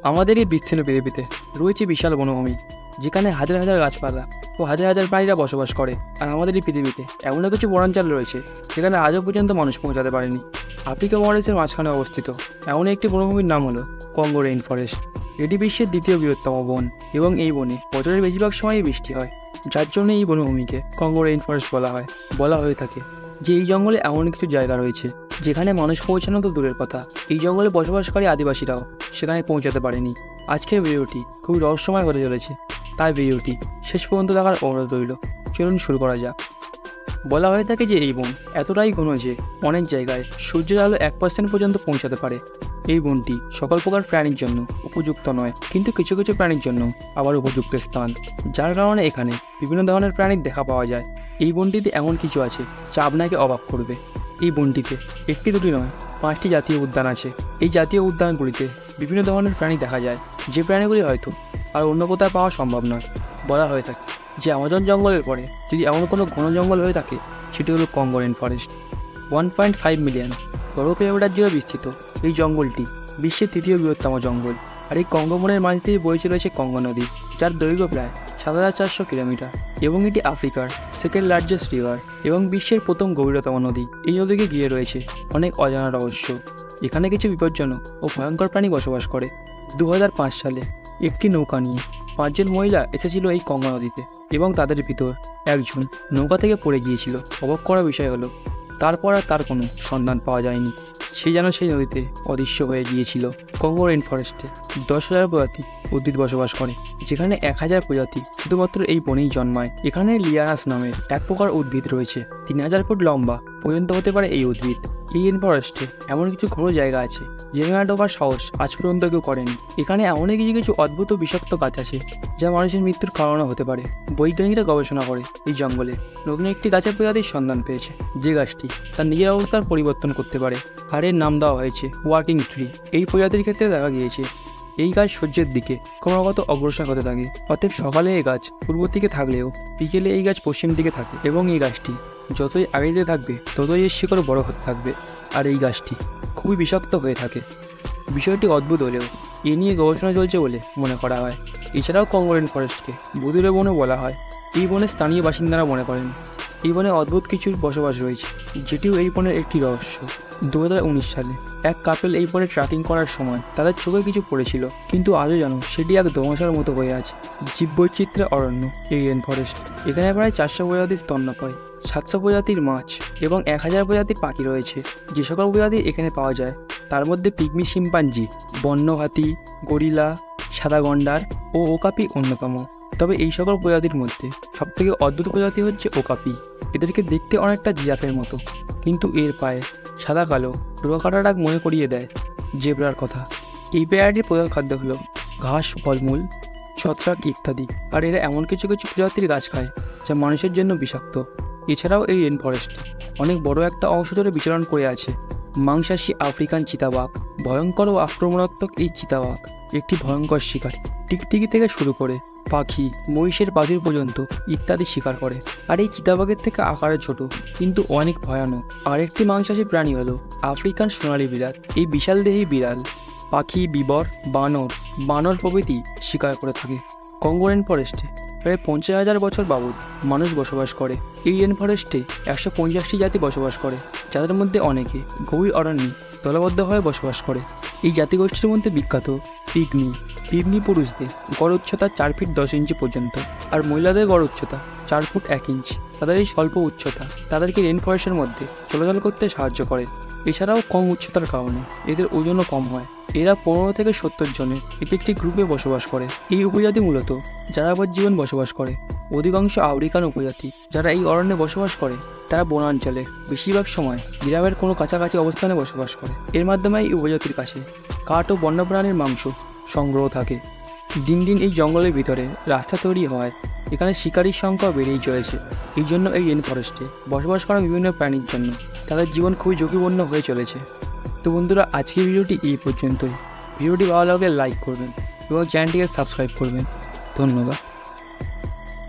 আমাদের এই বিস্তীর্ণ পৃথিবীতে রয়েছে বিশাল বনভূমি, যেখানে হাজার হাজার গাছপালা ও হাজার হাজার প্রাণীরা বসবাস করে। আর আমাদের এই পৃথিবীতে এমনও কিছু বনাঞ্চল রয়েছে যেখানে আজও পর্যন্ত মানুষ পৌঁছাতে পারেনি। আফ্রিকা মহাদেশের মাঝখানে অবস্থিত এমন একটি বনভূমির নাম হলো কঙ্গো রেইন ফরেস্ট। এটি বিশ্বের দ্বিতীয় বৃহত্তম বন এবং এই বনে বছরের বেশিরভাগ সময়ই বৃষ্টি হয়, যার জন্য এই বনভূমিকে কঙ্গো রেইন ফরেস্ট বলা হয়ে থাকে যে এই জঙ্গলে এমন কিছু জায়গা রয়েছে যেখানে মানুষ পৌঁছানো তো দূরের কথা, এই জঙ্গলে বসবাসকারী আদিবাসীরাও সেখানে পৌঁছাতে পারেনি। আজকের ভিডিওটি খুবই রহস্যময় হতে চলেছে, তাই ভিডিওটি শেষ পর্যন্ত দেখার অনুরোধ রইল। চলুন শুরু করা যাক। বলা হয়ে থাকে যে এই বন এতটাই ঘন যে অনেক জায়গায় সূর্যের আলো 1% পর্যন্ত পৌঁছাতে পারে। এই বনটি সকল প্রকার প্রাণীর জন্য উপযুক্ত নয়, কিন্তু কিছু কিছু প্রাণীর জন্য আবার উপযুক্ত স্থান, যার কারণে এখানে বিভিন্ন ধরনের প্রাণীর দেখা পাওয়া যায়। এই বনটিতে এমন কিছু আছে যা আপনাকে অবাক করবে। এই বনটিতে একটি দুটি নয় 5টি জাতীয় উদ্যান আছে। এই জাতীয় উদ্যানগুলিতে বিভিন্ন ধরনের প্রাণী দেখা যায়, যে প্রাণীগুলি হয়তো আর অন্য কোথাও পাওয়া সম্ভব নয়। বলা হয়ে থাকে যে আমাজন জঙ্গলের পরে যদি এমন কোনো ঘন জঙ্গল হয়ে থাকে সেটি হলো কঙ্গো রেইন ফরেস্ট। 1.5 মিলিয়ন বর্গ কিলোমিটার জুড়ে বিস্তৃত এই জঙ্গলটি বিশ্বের তৃতীয় বৃহত্তম জঙ্গল। আর এই কঙ্গো বনের মাঝ দিয়ে বয়ে চলেছে কঙ্গো নদী, যার দৈর্ঘ্য প্রায় 7400 কিলোমিটার এবং এটি আফ্রিকার সেকেন্ড লার্জেস্ট রিভার এবং বিশ্বের প্রথম গভীরতম নদী। এই নদীকে ঘিরে রয়েছে অনেক অজানা রহস্য। এখানে কিছু বিপজ্জনক ও ভয়ঙ্কর প্রাণী বসবাস করে। 2005 সালে একটি নৌকা নিয়ে 5 জন মহিলা এসেছিল এই কঙ্গো নদীতে এবং তাদের ভিতর একজন নৌকা থেকে পড়ে গিয়েছিল। অবাক করার বিষয় হলো তারপর আর তার কোনো সন্ধান পাওয়া যায়নি। সে যেন সেই নদীতে অদৃশ্য হয়ে গিয়েছিল। কঙ্গো রেইন ফরেস্টে 10,000 প্রজাতি উদ্ভিদ বসবাস করে, যেখানে 1000 প্রজাতি শুধুমাত্র এই বনেই জন্মায়। এখানে লিয়ানাস নামের এক প্রকার উদ্ভিদ রয়েছে। 3000 ফুট লম্বা পর্যন্ত হতে পারে এই উদ্ভিদ। এই রেইন ফরেস্টে এমন কিছু ঘন জায়গা আছে যেখানে ঢোকার সাহস আজ পর্যন্ত কেউ করেনি। এখানে এমনই কিছু কিছু অদ্ভুত বিষাক্ত গাছ আছে যা মানুষের মৃত্যুর কারণও হতে পারে। বৈজ্ঞানিকরা গবেষণা করে এই জঙ্গলে নতুন একটি গাছের প্রজাতির সন্ধান পেয়েছে, যে গাছটি তার নিজের অবস্থার পরিবর্তন করতে পারে, আর এর নাম দেওয়া হয়েছে ওয়াকিং ট্রি। এই প্রজাতির ক্ষেত্রে দেখা গিয়েছে এই গাছ সূর্যের দিকে ক্রমাগত অগ্রসর হতে থাকে। অতএব সকালে এই গাছ পূর্ব দিকে থাকলেও বিকেলে এই গাছ পশ্চিম দিকে থাকে এবং এই গাছটি যতই আগে যেতে থাকবে ততই এর শিকড় বড় হতে থাকবে, আর এই গাছটি খুবই বিষাক্ত হয়ে থাকে। বিষয়টি অদ্ভুত হলেও এ নিয়ে গবেষণা চলছে বলে মনে করা হয়। এছাড়াও কঙ্গো রেইন ফরেস্টকে ভুতুড়ে বনও বলা হয়। এই বনের স্থানীয় বাসিন্দারা মনে করেন এই বনে অদ্ভুত কিছুর বসবাস রয়েছে, যেটিও এই বনের একটি রহস্য। 2019 সালে এক কাপল এই বনে ট্রেকিং করার সময় তাদের চোখে কিছু পড়েছিল, কিন্তু আজও যেন সেটি এক ধোঁয়াশার মতো হয়ে আছে। জীববৈচিত্র্যের অরণ্য এই রেইন ফরেস্ট। এখানে প্রায় 400 প্রজাতির স্তন্যপায়ী, 700 প্রজাতির মাছ এবং 1000 প্রজাতির পাখি রয়েছে। যে সকল প্রজাতি এখানে পাওয়া যায় তার মধ্যে পিগমি শিম্পাঞ্জি, বন্য হাতি, গরিলা, সাদা গন্ডার ও ওকাপি অন্যতম। তবে এই সকল প্রজাতির মধ্যে সবথেকে অদ্ভুত প্রজাতি হচ্ছে ওকাপি। এদেরকে দেখতে অনেকটা জিরাফের মতো, কিন্তু এর পায়ে সাদা কালো ডোরা দাগ মনে করিয়ে দেয় জেব্রার কথা। এই পেয়ারটির প্রধান খাদ্য হলো ঘাস, ফলমূল, ছত্রাক ইত্যাদি। আর এরা এমন কিছু কিছু প্রজাতির গাছ খায় যা মানুষের জন্য বিষাক্ত। এছাড়াও এই রেইন ফরেস্টে অনেক বড় একটা অংশ ধরে বিচরণ করে আছে মাংসাশী আফ্রিকান চিতাবাঘ। ভয়ঙ্কর ও আক্রমণাত্মক এই চিতাবাঘ একটি ভয়ঙ্কর শিকারী। টিকটিকি থেকে শুরু করে পাখি, মহিষের বাছুর পর্যন্ত ইত্যাদি শিকার করে। আর এই চিতাবাঘের থেকে আকারে ছোট কিন্তু অনেক ভয়ানক। আরেকটি মাংসাশী প্রাণী হলো আফ্রিকান সোনালী বিড়াল। এই বিশালদেহী বিড়াল পাখি, বিবর, বানর প্রভৃতি শিকার করে থাকে। কঙ্গো রেইন ফরেস্টে প্রায় 50,000 বছর বাবদ মানুষ বসবাস করে। এই রেইন ফরেস্টে 150টি জাতি বসবাস করে, যাদের মধ্যে অনেকে গভীর অরণ্যে দলবদ্ধ হয়ে বসবাস করে। এই জাতিগোষ্ঠীর মধ্যে বিখ্যাত পিগমি পুরুষদের গড় উচ্চতা 4 ফিট 10 ইঞ্চি পর্যন্ত, আর মহিলাদের গড় উচ্চতা 4 ফুট 1 ইঞ্চি। তাদের এই স্বল্প উচ্চতা তাদেরকে রেইন ফরেস্টের মধ্যে চলাচল করতে সাহায্য করে। এছাড়াও কম উচ্চতার কারণে এদের ওজনও কম হয়। এরা 15 থেকে 70 জনের একটি গ্রুপে বসবাস করে। এই উপজাতি মূলত যাযাবর জীবন বসবাস করে। অধিকাংশ আফ্রিকান উপজাতি যারা এই অরণ্যে বসবাস করে তারা বনাঞ্চলে বেশিরভাগ সময় গ্রামের কোনো কাছাকাছি অবস্থানে বসবাস করে। এর মাধ্যমে এই উপজাতির কাছে কাঠ ও বন্যপ্রাণীর মাংস সংগ্রহ থাকে। দিন দিন এই জঙ্গলের ভিতরে রাস্তা তৈরি হয়, এখানে শিকারীর সংখ্যা বেড়েই চলেছে। এই জন্য এই রেইন ফরেস্টে বসবাস করা বিভিন্ন প্রাণীর জন্য তাদের জীবন খুবই ঝুঁকিপূর্ণ হয়ে চলেছে। তো বন্ধুরা, আজকের ভিডিওটি এই পর্যন্তই। ভিডিওটি ভালো লাগলে লাইক করবেন এবং চ্যানেলটিকে সাবস্ক্রাইব করবেন। ধন্যবাদ।